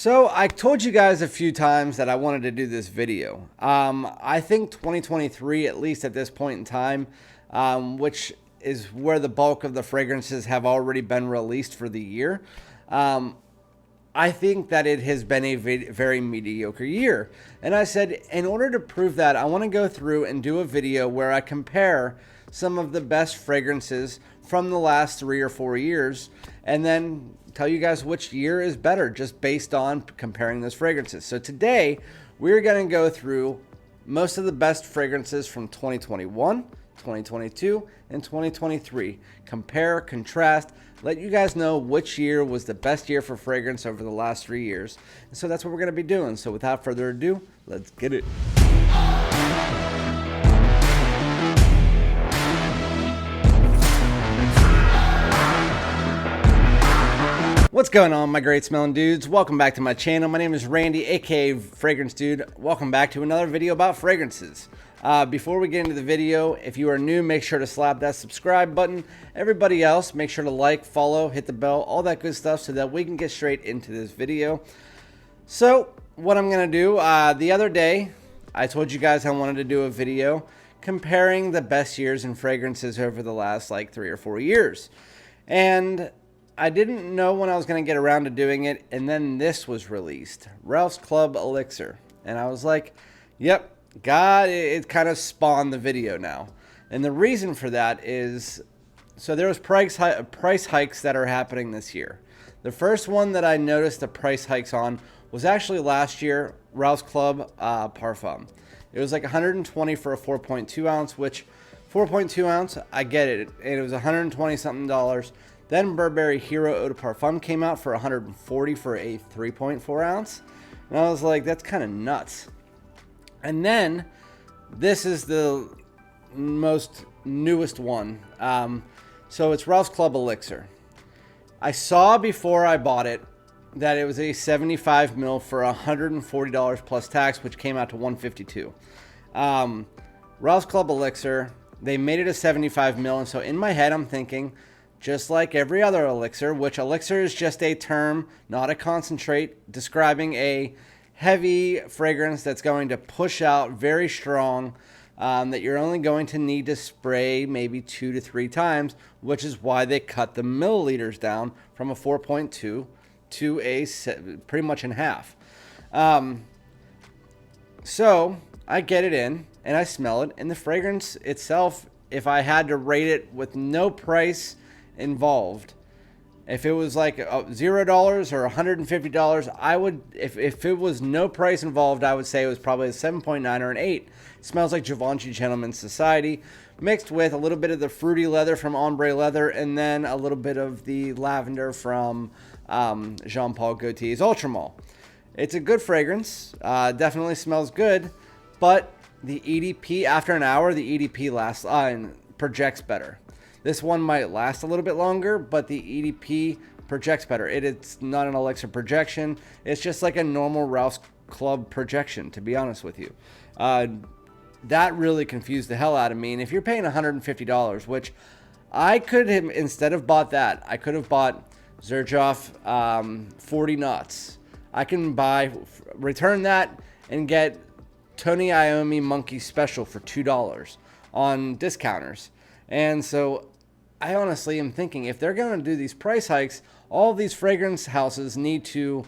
So I told you guys a few times that I wanted to do this video. I think 2023, at least at this point in time, which is where the bulk of the fragrances have already been released for the year, I think that it has been a very mediocre year. And I said, in order to prove that, I want to go through and do a video where I compare some of the best fragrances from the last 3 or 4 years, and then tell you guys which year is better just based on comparing those fragrances. So today we're going to go through most of the best fragrances from 2021, 2022, and 2023. Compare, contrast, let you guys know which year was the best year for fragrance over the last 3 years. And so that's what we're going to be doing. So without further ado, let's get it. What's going on, my great smelling dudes? Welcome back to my channel. My name is Randy, aka FragranceDoud. Welcome back to another video about fragrances. Before we get into the video, if you are new, make sure to slap that subscribe button. Everybody else, make sure to like, follow, hit the bell, all that good stuff so that we can get straight into this video. So what I'm gonna do, the other day, I told you guys I wanted to do a video comparing the best years in fragrances over the last like 3 or 4 years. And I didn't know when I was going to get around to doing it, and then this was released, Ralph's Club Elixir, and I was like, yep, God, it kind of spawned the video now. And the reason for that is, so there was price hikes that are happening this year. The first one that I noticed the price hikes on was actually last year, Ralph's Club Parfum. It was like $120 for a 4.2 ounce, which 4.2 ounce, I get it, and it was $120 something. Then Burberry Hero Eau de Parfum came out for $140 for a 3.4 ounce. And I was like, that's kind of nuts. And then this is the most newest one. So it's Ralph's Club Elixir. I saw before I bought it that it was a 75 ml for $140 plus tax, which came out to $152. Ralph's Club Elixir, they made it a 75 ml. And so in my head, I'm thinking, just like every other elixir, which elixir is just a term, not a concentrate, describing a heavy fragrance that's going to push out very strong, that you're only going to need to spray maybe 2 to 3 times, which is why they cut the milliliters down from a 4.2 to a pretty much in half. So I get it in and I smell it, and the fragrance itself, if I had to rate it with no price involved, if it was like $0 or $150, I would, if it was no price involved, I would say it was probably a 7.9 or an 8. It smells like Givenchy Gentleman's Society mixed with a little bit of the fruity leather from Ombre Leather, and then a little bit of the lavender from Paul Gaultier's Ultramall. It's a good fragrance, definitely smells good, but the EDP, after an hour, the EDP lasts projects better. This one might last a little bit longer, but the EDP projects better. It's not an elixir projection. It's just like a normal Ralph's Club projection, to be honest with you. That really confused the hell out of me. And if you're paying $150, which I could have, instead of bought that, I could have bought Xerjoff 40 knots. I can return that and get Tony Iommi Monkey Special for $2 on discounters. And so I honestly am thinking, if they're going to do these price hikes, all these fragrance houses need to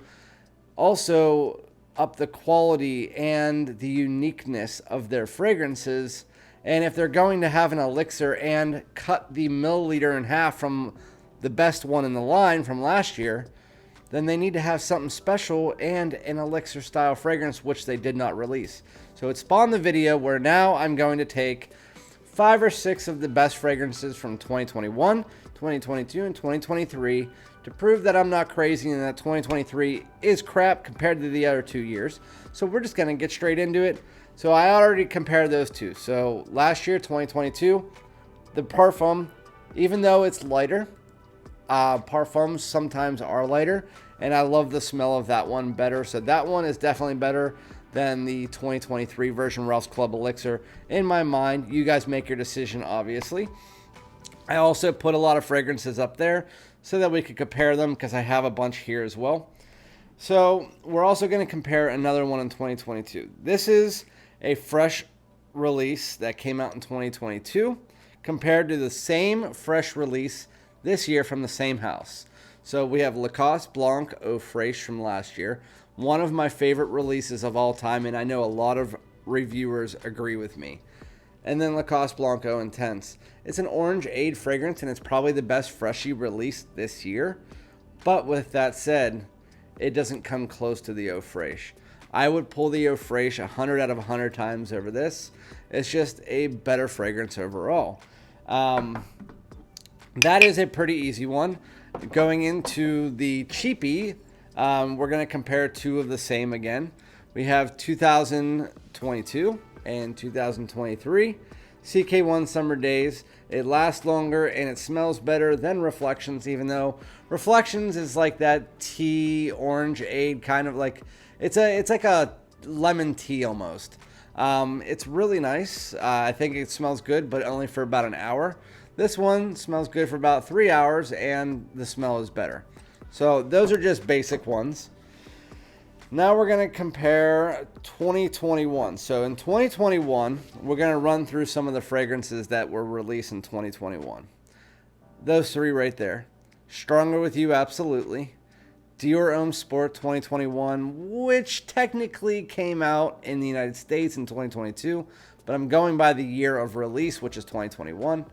also up the quality and the uniqueness of their fragrances. And if they're going to have an elixir and cut the milliliter in half from the best one in the line from last year, then they need to have something special and an elixir style fragrance, which they did not release. So it spawned the video where now I'm going to take 5 or 6 of the best fragrances from 2021, 2022, and 2023 to prove that I'm not crazy and that 2023 is crap compared to the other 2 years. So we're just going to get straight into it. So I already compared those two. So last year, 2022, the Parfum, even though it's lighter, Parfums sometimes are lighter, and I love the smell of that one better. So that one is definitely better than the 2023 version Ralph's Club Elixir in my mind. You guys make your decision, obviously. I also put a lot of fragrances up there so that we could compare them, because I have a bunch here as well. So we're also going to compare another one in 2022. This is a fresh release that came out in 2022 compared to the same fresh release this year from the same house. So we have Lacoste Blanc Eau Fraiche from last year, one of my favorite releases of all time, and I know a lot of reviewers agree with me. And then Lacoste Blanc Eau Intense. It's an orange-aid fragrance, and it's probably the best freshie released this year. But with that said, it doesn't come close to the Eau Fraiche. I would pull the Eau Fraiche 100 out of 100 times over this. It's just a better fragrance overall. That is a pretty easy one. Going into the cheapie, we're going to compare two of the same again. We have 2022 and 2023 CK1 Summer Days. It lasts longer and it smells better than Reflections, even though Reflections is like that tea orange-aid kind of like, it's like a lemon tea almost. It's really nice. I think it smells good, but only for about an hour. This one smells good for about 3 hours and the smell is better. So those are just basic ones. Now we're going to compare 2021. So in 2021, we're going to run through some of the fragrances that were released in 2021. Those three right there. Stronger With You, absolutely. Dior Homme Sport 2021, which technically came out in the United States in 2022, but I'm going by the year of release, which is 2021.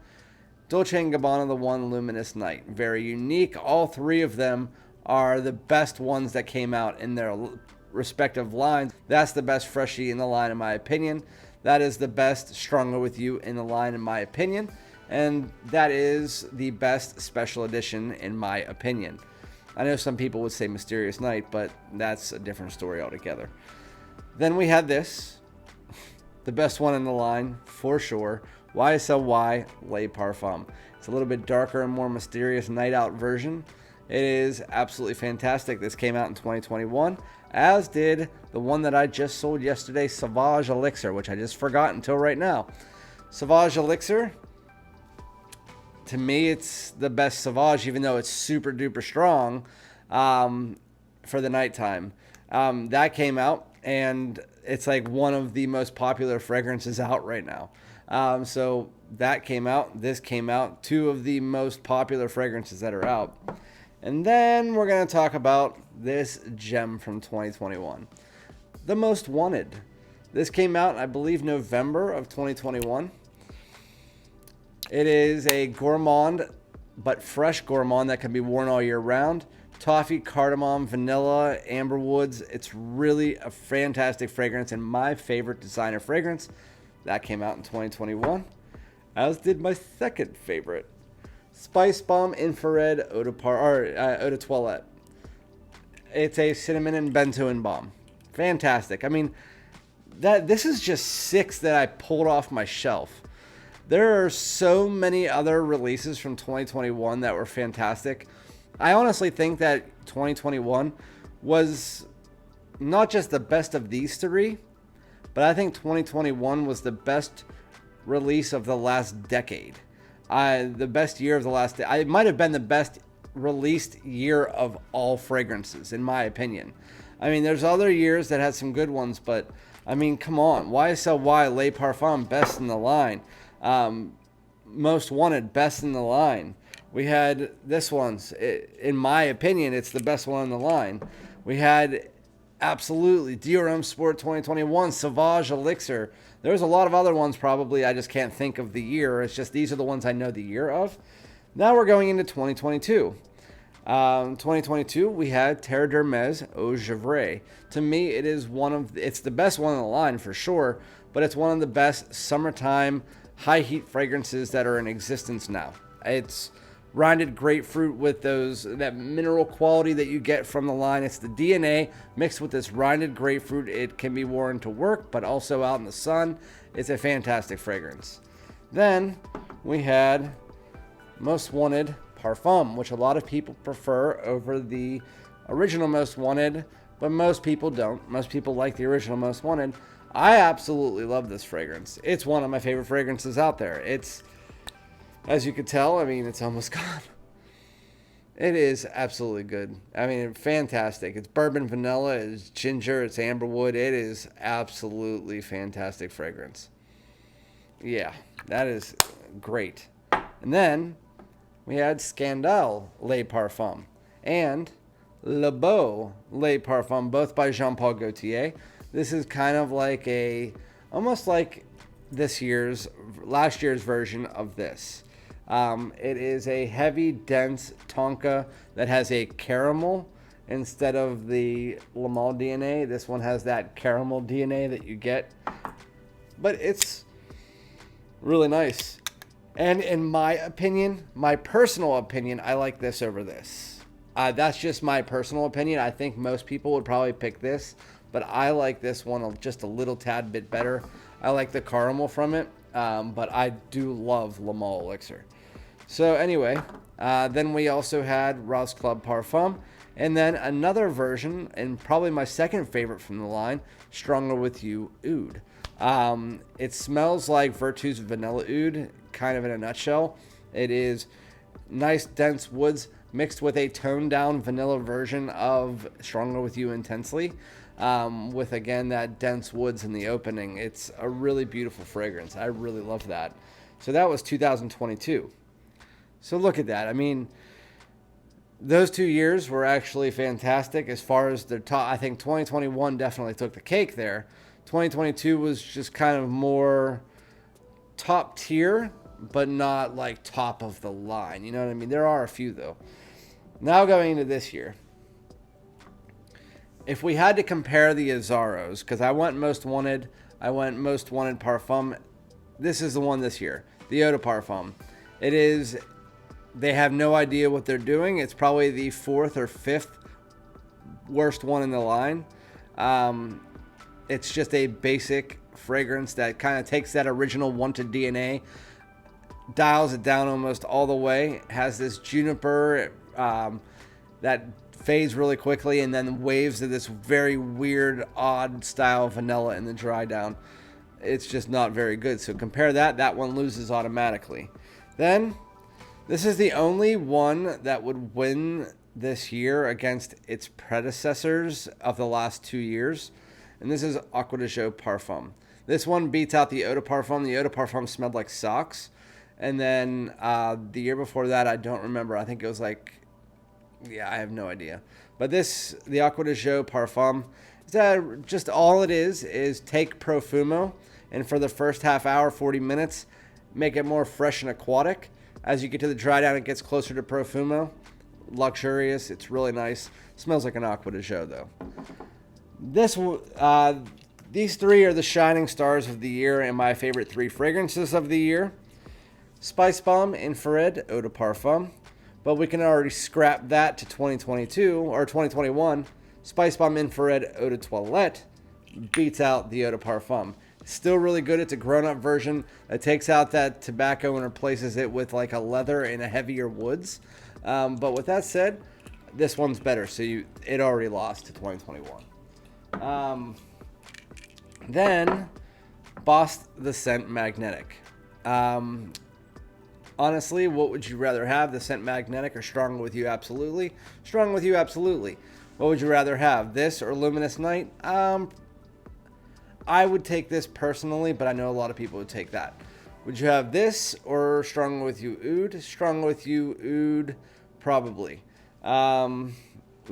Dolce & Gabbana The One Luminous Night. Very unique. All three of them are the best ones that came out in their respective lines. That's the best freshie in the line, in my opinion. That is the best Stronger With You in the line, in my opinion. And that is the best special edition, in my opinion. I know some people would say Mysterious Night, but that's a different story altogether. Then we had this, the best one in the line, for sure. YSLY L'HOMME Parfum. It's a little bit darker and more mysterious night out version. It is absolutely fantastic. This came out in 2021, as did the one that I just sold yesterday, SAUVAGE ELIXIR, which I just forgot until right now. SAUVAGE ELIXIR, to me, it's the best Sauvage, even though it's super duper strong for the nighttime. That came out, and it's like one of the most popular fragrances out right now. So that came out. This came out. Two of the most popular fragrances that are out. And then we're going to talk about this gem from 2021. The Most Wanted. This came out, I believe, November of 2021. It is a gourmand, but fresh gourmand that can be worn all year round. Toffee, cardamom, vanilla, amber woods. It's really a fantastic fragrance and my favorite designer fragrance. That came out in 2021, as did my second favorite, SPICEBOMB Infrared Eau de Toilette. It's a cinnamon and benzoin balm. Fantastic. I mean, this is just 6 that I pulled off my shelf. There are so many other releases from 2021 that were fantastic. I honestly think that 2021 was not just the best of these three, but I think 2021 was the best release of the last decade. The best year of the last decade. It might have been the best released year of all fragrances, in my opinion. I mean, there's other years that had some good ones, but I mean, come on. YSLY L'HOMME Parfum, best in the line. Most Wanted, best in the line. We had this one's, in my opinion, it's the best one in the line. We had absolutely Dior Homme Sport 2021, SAUVAGE ELIXIR. There's a lot of other ones probably, I just can't think of the year. It's just these are the ones I know the year of. Now we're going into 2022. 2022, we had Terre d'Hermes Eau de GIVREE. To me, it's the best one in the line for sure, but it's one of the best summertime high heat fragrances that are in existence now. It's rounded grapefruit with that mineral quality that you get from the line. It's the DNA mixed with this rounded grapefruit. It can be worn to work, but also out in the sun. It's a fantastic fragrance. Then we had Most Wanted Parfum, which a lot of people prefer over the original Most Wanted, but most people don't. Most people like the original Most Wanted. I absolutely love this fragrance. It's one of my favorite fragrances out there. It's, as you can tell, I mean, it's almost gone. It is absolutely good. I mean, fantastic. It's bourbon vanilla, it's ginger, it's amberwood. It is absolutely fantastic fragrance. Yeah, that is great. And then we had Scandale Les Parfums and Le Beau Les Parfums, both by Paul Gaultier. This is kind of like almost like last year's version of this. It is a heavy, dense tonka that has a caramel instead of the Le Male DNA. This one has that caramel DNA that you get, but it's really nice. And in my opinion, my personal opinion, I like this over this. That's just my personal opinion. I think most people would probably pick this, but I like this one just a little tad bit better. I like the caramel from it, but I do love Le Male Elixir. So anyway, then we also had Rose Club Parfum, and then another version, and probably my second favorite from the line, Stronger With You Oud. It smells like Virtus Vanilla Oud, kind of in a nutshell. It is nice, dense woods mixed with a toned down vanilla version of Stronger With You Intensely, with, again, that dense woods in the opening. It's a really beautiful fragrance. I really love that. So that was 2022. So look at that. I mean, those 2 years were actually fantastic as far as their top. I think 2021 definitely took the cake there. 2022 was just kind of more top tier, but not like top of the line. You know what I mean? There are a few, though. Now going into this year, if we had to compare the AZZAROs, because I went most wanted parfum, this is the one this year, the Eau de Parfum. It is, they have no idea what they're doing. It's probably the 4th or 5th worst one in the line. It's just a basic fragrance that kind of takes that original Wanted DNA, dials it down almost all the way, has this juniper that fades really quickly and then waves to this very weird, odd style vanilla in the dry down. It's just not very good. So compare that one loses automatically. Then, this is the only one that would win this year against its predecessors of the last 2 years. And this is Acqua di Gio Parfum. This one beats out the Eau de Parfum. The Eau de Parfum smelled like socks. And then the year before that, I don't remember. I think it was like, yeah, I have no idea. But the Acqua di Gio Parfum, just all it is take Profumo, and for the first half hour, 40 minutes, make it more fresh and aquatic. As you get to the dry down, it gets closer to Profumo. Luxurious. It's really nice. Smells like an Acqua di Gio, though. These three are the shining stars of the year and my favorite 3 fragrances of the year. SPICEBOMB Infrared Eau de Parfum. But we can already scrap that to 2022 or 2021. SPICEBOMB Infrared Eau de Toilette beats out the Eau de Parfum. Still really good. It's a grown-up version that takes out that tobacco and replaces it with like a leather and a heavier woods. But with that said, this one's better. So it already lost to 2021. Then, Boss the Scent Magnetic. Honestly, what would you rather have? The Scent Magnetic or Stronger With You? Absolutely. Stronger With You? Absolutely. What would you rather have? This or Luminous Night? I would take this personally, but I know a lot of people would take that. Would you have this or Stronger With You Oud? Stronger With You Oud? Probably.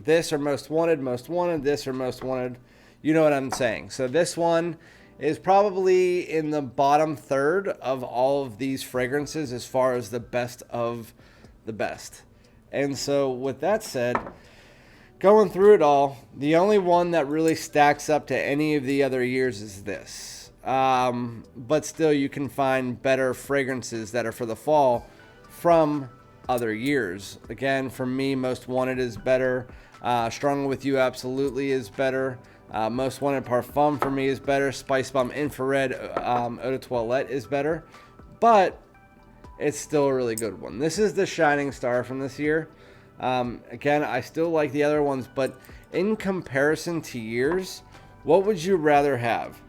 This or Most Wanted? Most Wanted. This or Most Wanted? You know what I'm saying. So this one is probably in the bottom third of all of these fragrances as far as the best of the best. And so with that said, going through it all, the only one that really stacks up to any of the other years is this. But still, you can find better fragrances that are for the fall from other years. Again, for me, Most Wanted is better. Stronger With You absolutely is better. Most Wanted Parfum for me is better. SPICEBOMB Infrared Eau de Toilette is better. But it's still a really good one. This is the shining star from this year. Again, I still like the other ones, but in comparison to years, what would you rather have?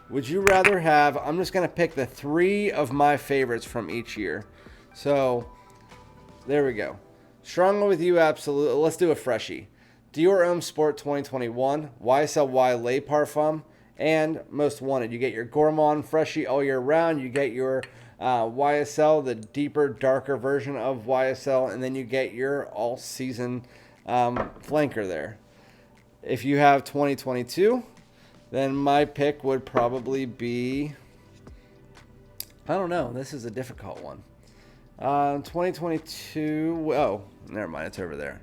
Would you rather have, I'm just going to pick the 3 of my favorites from each year. So, there we go. Strongly with you, absolutely. Let's do a freshie. Dior Homme Sport 2021, YSL Les Parfums, and Most Wanted. You get your Gourmand freshie all year round. You get your YSL, the deeper, darker version of YSL, and then you get your all-season flanker there. If you have 2022, then my pick would probably be, I don't know, this is a difficult one. 2022, oh, never mind, it's over there.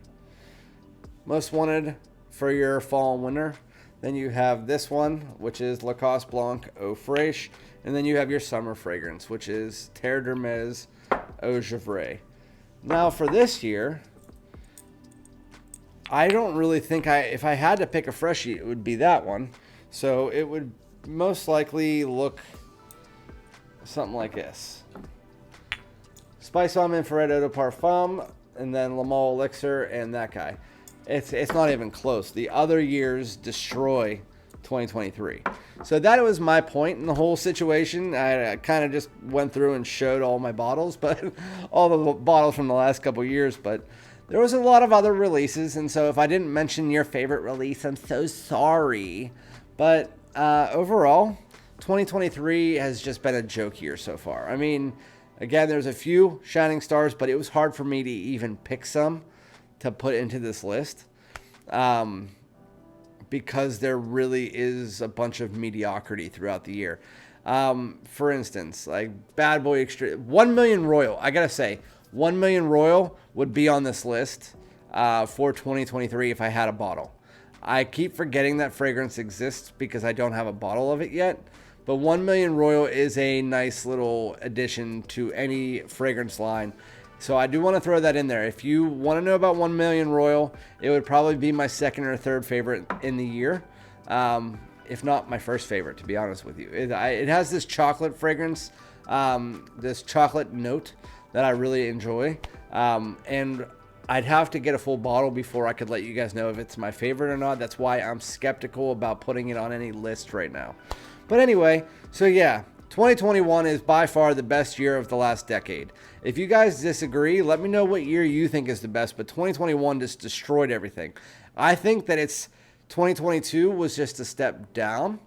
Most Wanted for your fall and winter. Then you have this one, which is Lacoste Blanc Eau Fraiche. And then you have your summer fragrance, which is Terre d'Hermes Eau GIVREE. Now for this year, I don't really think if I had to pick a freshie, it would be that one. So it would most likely look something like this. SPICEBOMB Infrared Eau de Parfum, and then Le Male Elixir, and that guy. It's not even close. The other years destroy 2023. So that was my point in the whole situation. I kind of just went through and showed all my bottles, but all the bottles from the last couple years. But there was a lot of other releases, and so if I didn't mention your favorite release, I'm so sorry. But overall, 2023 has just been a joke year so far. I mean, again, there's a few shining stars, but it was hard for me to even pick some to put into this list. Because there really is a bunch of mediocrity throughout the year. For instance, like Bad Boy Extreme, 1 Million Royal. I gotta say, 1 Million Royal would be on this list for 2023 if I had a bottle. I keep forgetting that fragrance exists because I don't have a bottle of it yet. But 1 Million Royal is a nice little addition to any fragrance line. So I do want to throw that in there. If you want to know about 1 Million Royal, it would probably be my second or third favorite in the year. If not my first favorite, to be honest with you. It has this chocolate fragrance, this chocolate note that I really enjoy. And I'd have to get a full bottle before I could let you guys know if it's my favorite or not. That's why I'm skeptical about putting it on any list right now. But anyway, so yeah, 2021 is by far the best year of the last decade. If you guys disagree, let me know what year you think is the best, but 2021 just destroyed everything. I think that 2022 was just a step down,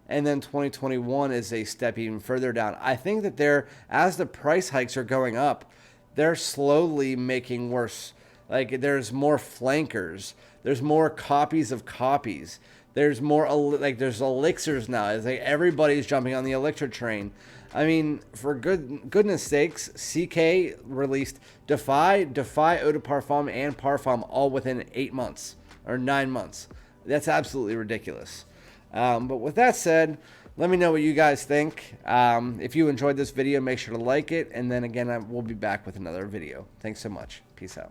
and then 2021 is a step even further down. I think that as the price hikes are going up, they're slowly making worse. Like, there's more flankers. There's more copies of copies. There's more, like, there's elixirs now. It's like everybody's jumping on the elixir train. I mean, for goodness sakes, CK released Defy Eau de Parfum, and Parfum all within 8 months or 9 months. That's absolutely ridiculous. But with that said, let me know what you guys think. If you enjoyed this video, make sure to like it. And then again, we'll be back with another video. Thanks so much. Peace out.